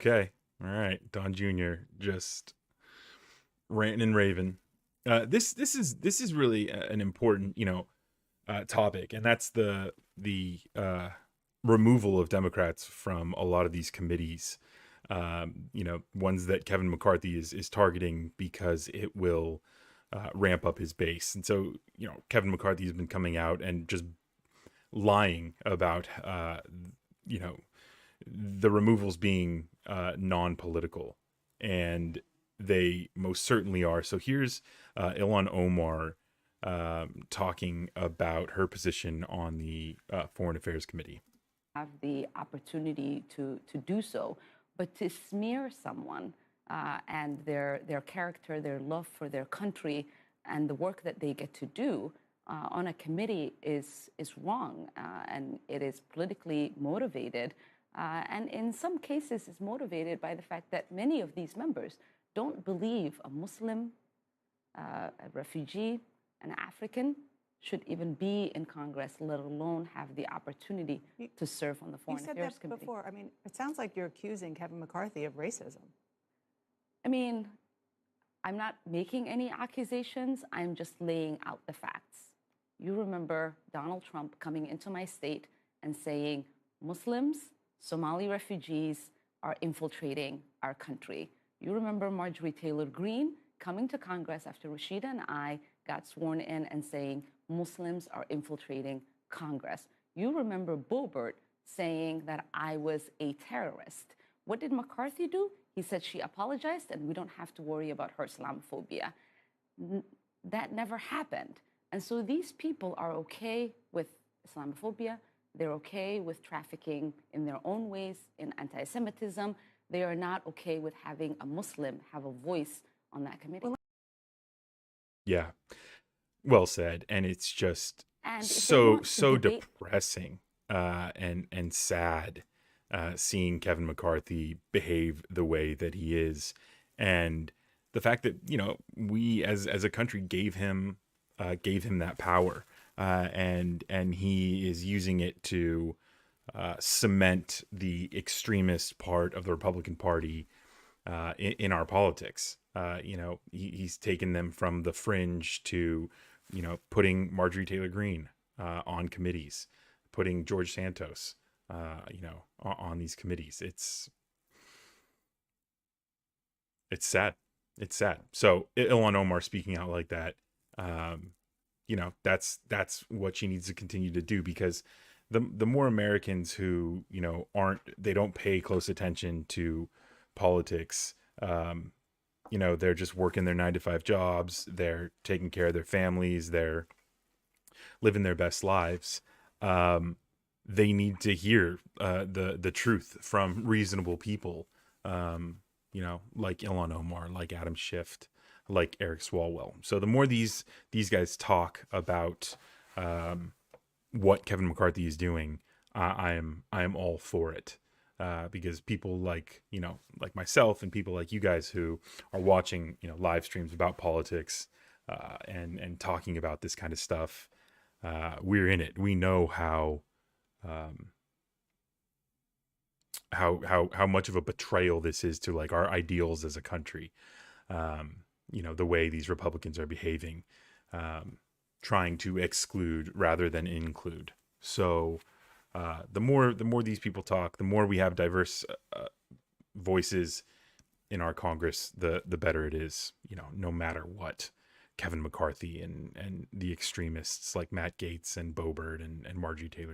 Okay. All right. Don Jr. just ranting and raving. This is really an important topic, and that's the removal of Democrats from a lot of these committees. Ones that Kevin McCarthy is targeting because it will ramp up his base. And so Kevin McCarthy has been coming out and just lying about you know the removals being non-political, and they most certainly are. So here's Ilhan Omar talking about her position on the Foreign Affairs Committee. Have the opportunity to do so, but to smear someone and their character, their love for their country, and the work that they get to do on a committee is wrong, and it is politically motivated, and in some cases is motivated by the fact that many of these members don't believe a Muslim, a refugee, an African should even be in Congress, let alone have the opportunity to serve on the Foreign Affairs Committee. You said that before. I mean, it sounds like you're accusing Kevin McCarthy of racism. I mean, I'm not making any accusations. I'm just laying out the facts. You remember Donald Trump coming into my state and saying Muslims, Somali refugees are infiltrating our country. You remember Marjorie Taylor Greene coming to Congress after Rashida and I got sworn in and saying Muslims are infiltrating Congress. You remember Boebert saying that I was a terrorist. What did McCarthy do? He said she apologized and we don't have to worry about her Islamophobia. That never happened. And so these people are okay with Islamophobia. They're okay with trafficking in their own ways in anti-Semitism. They are not okay with having a Muslim have a voice on that committee. Yeah, well said. And it's just And so depressing and sad seeing Kevin McCarthy behave the way that he is, and the fact that we as a country gave him that power, and he is using it to cement the extremist part of the Republican Party in our politics. He's taken them from the fringe to putting Marjorie Taylor Greene on committees, putting George Santos on these committees. It's sad. It's sad. So Ilhan Omar speaking out like that, that's what she needs to continue to do, because the more Americans who they don't pay close attention to politics, they're just working their 9-to-5 jobs, they're taking care of their families, they're living their best lives. They need to hear the truth from reasonable people, like Ilhan Omar, like Adam Schiff, like Eric Swalwell. So the more these guys talk about what Kevin McCarthy is doing, I am all for it, because people like myself and people like you guys who are watching live streams about politics and talking about this kind of stuff, we're in it. We know how much of a betrayal this is to our ideals as a country. The way these Republicans are behaving, trying to exclude rather than include. So the more these people talk, the more we have diverse voices in our Congress, the better it is. No matter what Kevin McCarthy and the extremists like Matt Gaetz and Boebert and Marjorie Taylor